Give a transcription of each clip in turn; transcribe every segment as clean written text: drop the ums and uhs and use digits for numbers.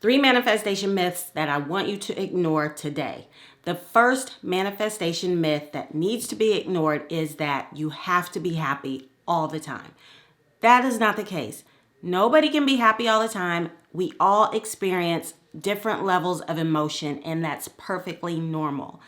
3 manifestation myths that I want you to ignore today. The first manifestation myth that needs to be ignored is that you have to be happy all the time. That is not the case. Nobody can be happy all the time. We all experience different levels of emotion, and that's perfectly normal.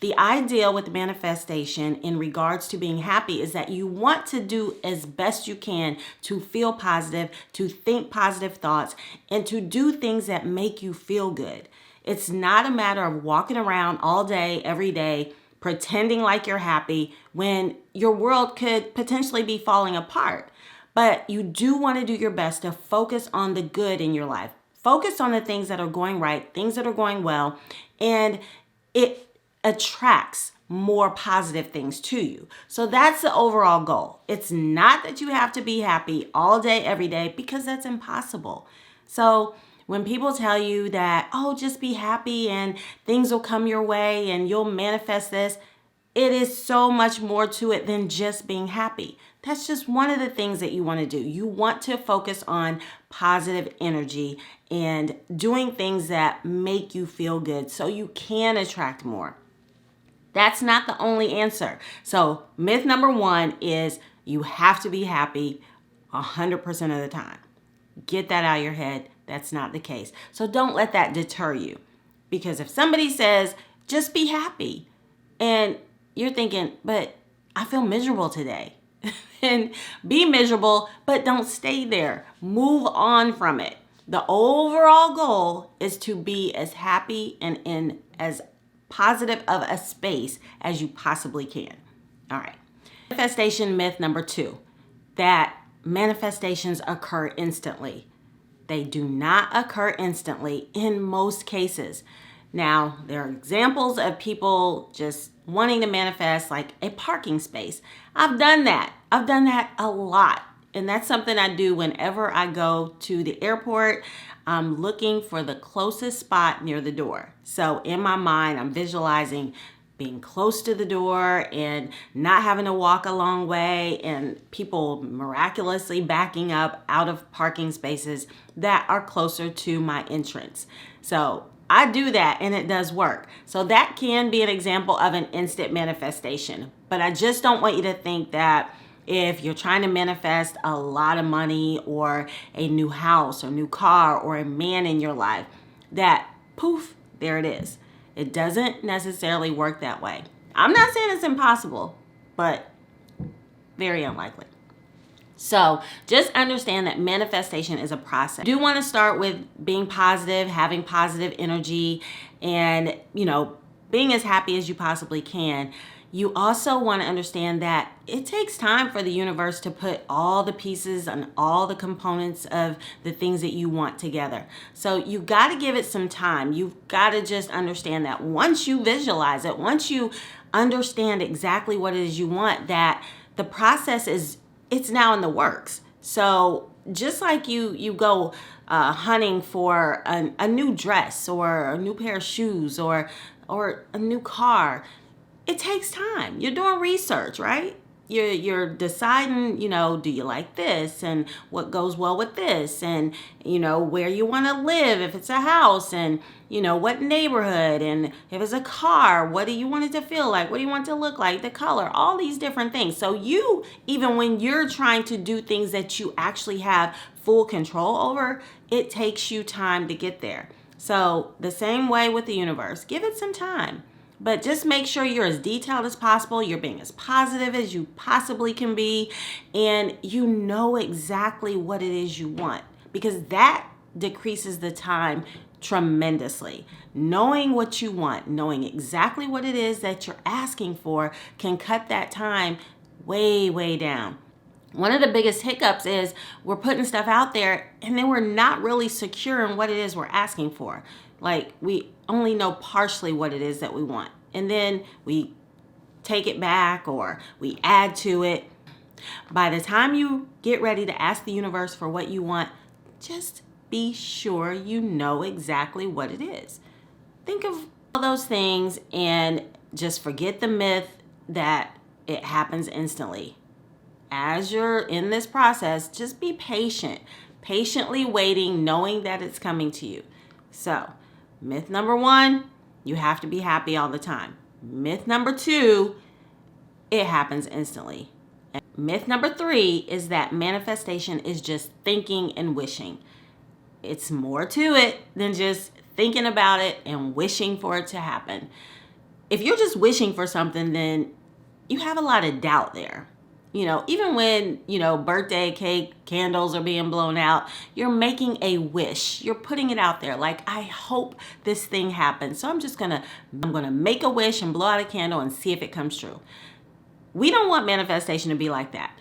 The ideal with manifestation in regards to being happy is that you want to do as best you can to feel positive, to think positive thoughts, and to do things that make you feel good. It's not a matter of walking around all day, every day, pretending like you're happy when your world could potentially be falling apart. But you do want to do your best to focus on the good in your life. Focus on the things that are going right, things that are going well, and it attracts more positive things to you. So that's the overall goal. It's not that you have to be happy all day, every day, because that's impossible. So when people tell you that, oh, just be happy and things will come your way and you'll manifest this, it is so much more to it than just being happy. That's just one of the things that you want to do. You want to focus on positive energy and doing things that make you feel good so you can attract more. That's not the only answer. So myth number 1 is you have to be happy 100% of the time. Get that out of your head. That's not the case. So don't let that deter you. Because if somebody says, just be happy, and you're thinking, but I feel miserable today. And be miserable, but don't stay there. Move on from it. The overall goal is to be as happy and in as positive of a space as you possibly can. All right. Manifestation myth number 2, that manifestations occur instantly. They do not occur instantly in most cases. Now, there are examples of people just wanting to manifest like a parking space. I've done that. I've done that a lot. And that's something I do whenever I go to the airport. I'm looking for the closest spot near the door. So in my mind, I'm visualizing being close to the door and not having to walk a long way and people miraculously backing up out of parking spaces that are closer to my entrance. So I do that and it does work. So that can be an example of an instant manifestation. But I just don't want you to think that if you're trying to manifest a lot of money or a new house or new car or a man in your life, that poof, there it is. It doesn't necessarily work that way. I'm not saying it's impossible, but very unlikely. So just understand that manifestation is a process. You do want to start with being positive, having positive energy, and, being as happy as you possibly can. You also want to understand that it takes time for the universe to put all the pieces and all the components of the things that you want together. So you got to give it some time. You've got to just understand that once you visualize it, once you understand exactly what it is you want, that the process it's now in the works. So just like you go hunting for a new dress or a new pair of shoes or a new car, it takes time. You're doing research, right? You're deciding, do you like this and what goes well with this and, where you want to live if it's a house and, what neighborhood and if it's a car, what do you want it to feel like? What do you want it to look like? The color, all these different things. So even when you're trying to do things that you actually have full control over, it takes you time to get there. So the same way with the universe, give it some time. But just make sure you're as detailed as possible, you're being as positive as you possibly can be, and you know exactly what it is you want, because that decreases the time tremendously. Knowing what you want, knowing exactly what it is that you're asking for can cut that time way, way down. One of the biggest hiccups is we're putting stuff out there and then we're not really secure in what it is we're asking for. Like we only know partially what it is that we want. And then we take it back or we add to it. By the time you get ready to ask the universe for what you want, just be sure you know exactly what it is. Think of all those things and just forget the myth that it happens instantly. As you're in this process, just be patient, patiently waiting, knowing that it's coming to you. So, myth number 1, you have to be happy all the time. Myth number 2, it happens instantly. And myth number 3 is that manifestation is just thinking and wishing. It's more to it than just thinking about it and wishing for it to happen. If you're just wishing for something, then you have a lot of doubt there. Even when, birthday cake, candles are being blown out, you're making a wish. You're putting it out there. Like, I hope this thing happens. So I'm going to make a wish and blow out a candle and see if it comes true. We don't want manifestation to be like that.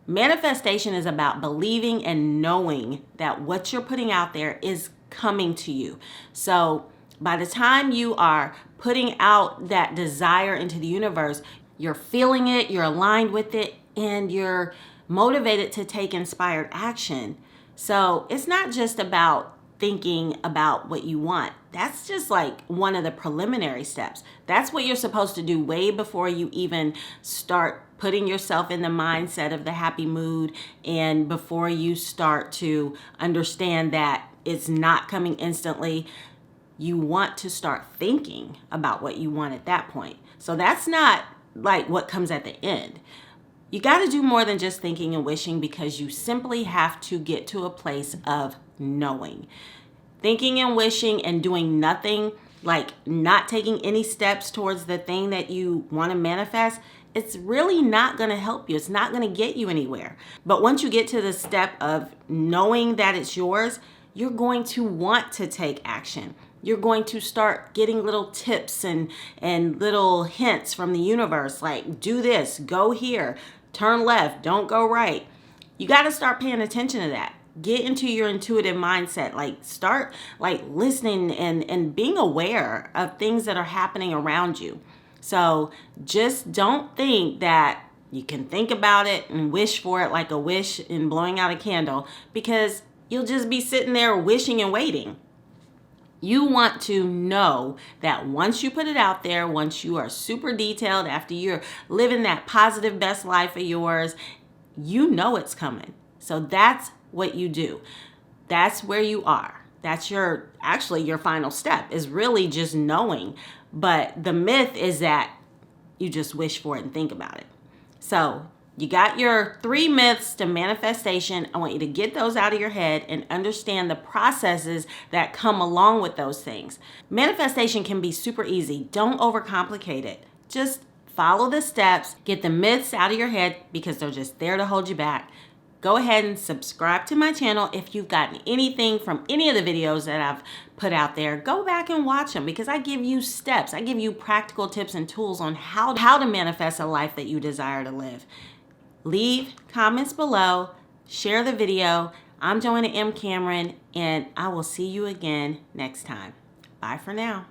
Manifestation is about believing and knowing that what you're putting out there is coming to you. So by the time you are putting out that desire into the universe, you're feeling it, you're aligned with it, and you're motivated to take inspired action. So it's not just about thinking about what you want. That's just like one of the preliminary steps. That's what you're supposed to do way before you even start putting yourself in the mindset of the happy mood, and before you start to understand that it's not coming instantly. You want to start thinking about what you want at that point. So that's not like what comes at the end. You got to do more than just thinking and wishing, because you simply have to get to a place of knowing. Thinking and wishing and doing nothing, like not taking any steps towards the thing that you want to manifest, it's really not going to help you. It's not going to get you anywhere. But once you get to the step of knowing that it's yours, you're going to want to take action. You're going to start getting little tips and little hints from the universe, like do this, go here, turn left, don't go right. You got to start paying attention to that. Get into your intuitive mindset. Like start like listening and being aware of things that are happening around you. So just don't think that you can think about it and wish for it like a wish in blowing out a candle, because you'll just be sitting there wishing and waiting. You want to know that once you put it out there, once you are super detailed, after you're living that positive best life of yours, you know it's coming. So that's what you do. That's where you are. That's your final step, is really just knowing. But the myth is that you just wish for it and think about it. So you got your 3 myths to manifestation. I want you to get those out of your head and understand the processes that come along with those things. Manifestation can be super easy. Don't overcomplicate it. Just follow the steps, get the myths out of your head, because they're just there to hold you back. Go ahead and subscribe to my channel. If you've gotten anything from any of the videos that I've put out there, go back and watch them, because I give you steps. I give you practical tips and tools on how to manifest a life that you desire to live. Leave comments below, share the video. I'm Joanna M. Cameron, and I will see you again next time. Bye for now.